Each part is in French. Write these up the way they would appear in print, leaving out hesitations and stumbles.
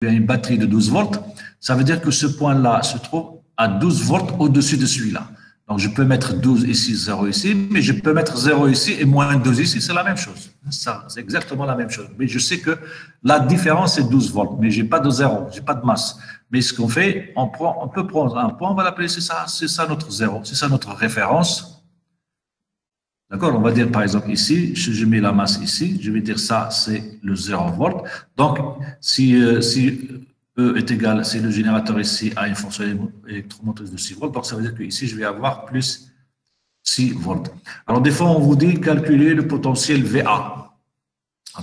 une batterie de 12 volts, ça veut dire que ce point-là se trouve à 12 volts au-dessus de celui-là. Donc, je peux mettre 12 ici, 0 ici, mais je peux mettre 0 ici et moins 12 ici, c'est la même chose. C'est exactement la même chose. Mais je sais que la différence, c'est 12 volts, mais je n'ai pas de 0, je n'ai pas de masse. Mais ce qu'on fait, on peut prendre un point, on va l'appeler, c'est ça notre 0, c'est ça notre référence. D'accord? On va dire, par exemple, ici, je mets la masse ici, je vais dire ça, c'est le 0 volt. Donc, si E est égal, si le générateur ici a une fonction électromotrice de 6 volts, donc ça veut dire que ici, je vais avoir plus 6 volts. Alors, des fois, on vous dit calculer le potentiel VA.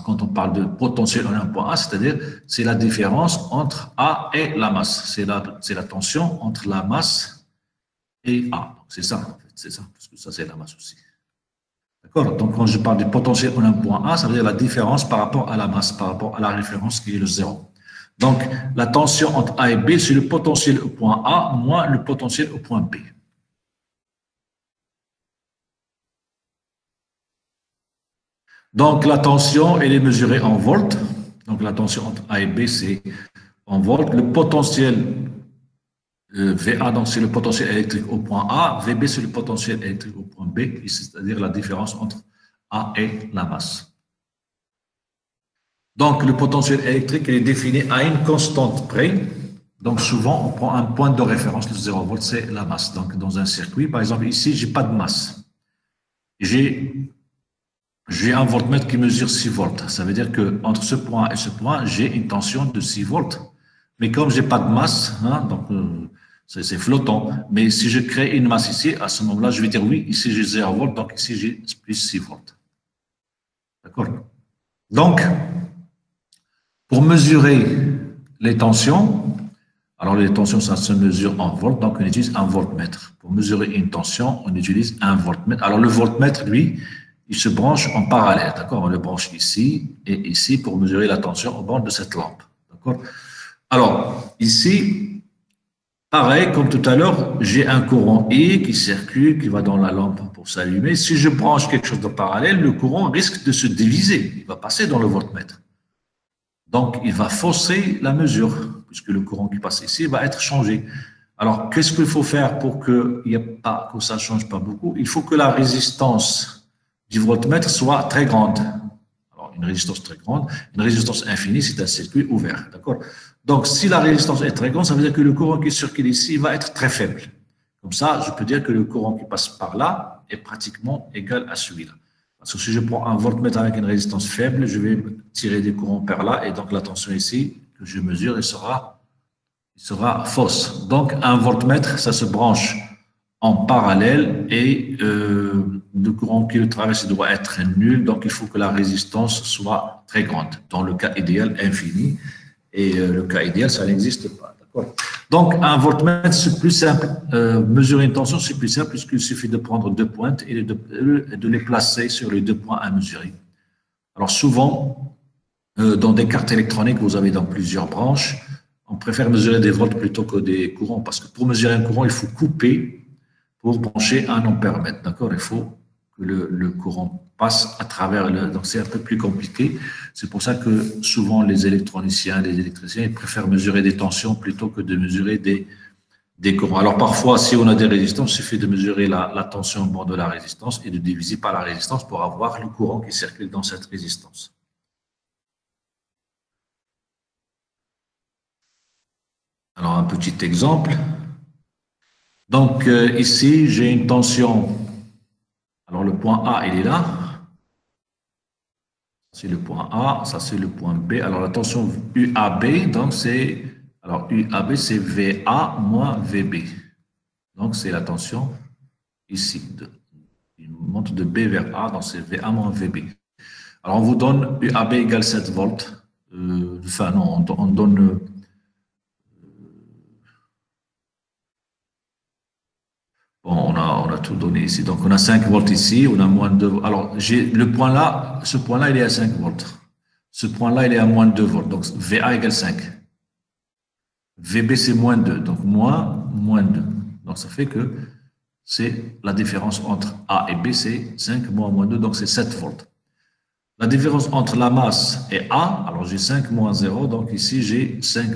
Quand on parle de potentiel en un point A, c'est-à-dire, c'est la différence entre A et la masse. C'est la tension entre la masse et A. C'est ça, en fait, c'est ça, parce que ça, c'est la masse aussi. D'accord? Donc, quand je parle du potentiel en un point A, ça veut dire la différence par rapport à la masse, par rapport à la référence qui est le 0. Donc, la tension entre A et B, c'est le potentiel au point A moins le potentiel au point B. Donc, la tension, elle est mesurée en volts. Donc, la tension entre A et B, c'est en volts. Le potentiel VA, donc c'est le potentiel électrique au point A. VB, c'est le potentiel électrique au point B, c'est-à-dire la différence entre A et la masse. Donc, le potentiel électrique est défini à une constante près. Donc, souvent, on prend un point de référence, le 0 volt, c'est la masse. Donc, dans un circuit, par exemple, ici, je n'ai pas de masse. J'ai un voltmètre qui mesure 6 volts. Ça veut dire qu'entre ce point et ce point, j'ai une tension de 6 volts. Mais comme je n'ai pas de masse, hein, donc c'est flottant. Mais si je crée une masse ici, à ce moment-là, je vais dire oui, ici j'ai 0 volts, donc ici j'ai plus 6 volts. D'accord? Donc, pour mesurer les tensions, alors les tensions, ça se mesure en volts, donc on utilise un voltmètre. Pour mesurer une tension, on utilise un voltmètre. Alors le voltmètre, lui, il se branche en parallèle, d'accord? On le branche ici et ici pour mesurer la tension au bord de cette lampe, d'accord? Alors, ici, pareil, comme tout à l'heure, j'ai un courant I qui circule, qui va dans la lampe pour s'allumer. Si je branche quelque chose de parallèle, le courant risque de se diviser. Il va passer dans le voltmètre. Donc, il va fausser la mesure, puisque le courant qui passe ici va être changé. Alors, qu'est-ce qu'il faut faire pour que ça ne change pas beaucoup? Il faut que la résistance du voltmètre soit très grande. Alors, une résistance très grande, une résistance infinie, c'est un circuit ouvert. D'accord? Donc, si la résistance est très grande, ça veut dire que le courant qui circule ici va être très faible. Comme ça, je peux dire que le courant qui passe par là est pratiquement égal à celui-là. Parce que si je prends un voltmètre avec une résistance faible, je vais tirer des courants par là, et donc la tension ici, que je mesure, elle sera fausse. Donc, un voltmètre, ça se branche en parallèle, et le courant qui le traverse doit être nul, donc il faut que la résistance soit très grande. Dans le cas idéal, infini, et le cas idéal, ça n'existe pas. Donc, un voltmètre, c'est plus simple. Mesurer une tension, c'est plus simple puisqu'il suffit de prendre deux pointes et de les placer sur les deux points à mesurer. Alors, souvent, dans des cartes électroniques, vous avez dans plusieurs branches. On préfère mesurer des volts plutôt que des courants parce que pour mesurer un courant, il faut couper pour brancher un ampèremètre. D'accord? Il faut que le courant passe à travers donc c'est un peu plus compliqué. C'est pour ça que souvent les électroniciens, les électriciens, ils préfèrent mesurer des tensions plutôt que de mesurer des courants. Alors parfois, si on a des résistances, il suffit de mesurer la tension au bord de la résistance et de diviser par la résistance pour avoir le courant qui circule dans cette résistance. Alors un petit exemple. Donc ici, j'ai une tension. Alors le point A, il est là. C'est le point A, ça c'est le point B. Alors la tension UAB, donc c'est, alors UAB c'est VA moins VB. Donc c'est la tension ici. Il monte de B vers A, donc c'est VA moins VB. Alors on vous donne UAB égale 7 volts. Enfin non, on donne... Bon, on a tout donné ici. Donc, on a 5 volts ici, on a moins de 2 volts. Alors, le point là, ce point-là, il est à 5 volts. Ce point-là, il est à moins de 2 volts. Donc, VA égale 5. VB, c'est moins 2. Donc, moins 2. Donc, ça fait que c'est la différence entre A et B, c'est 5 moins 2. Donc, c'est 7 volts. La différence entre la masse et A, alors j'ai 5 moins 0, donc ici j'ai 5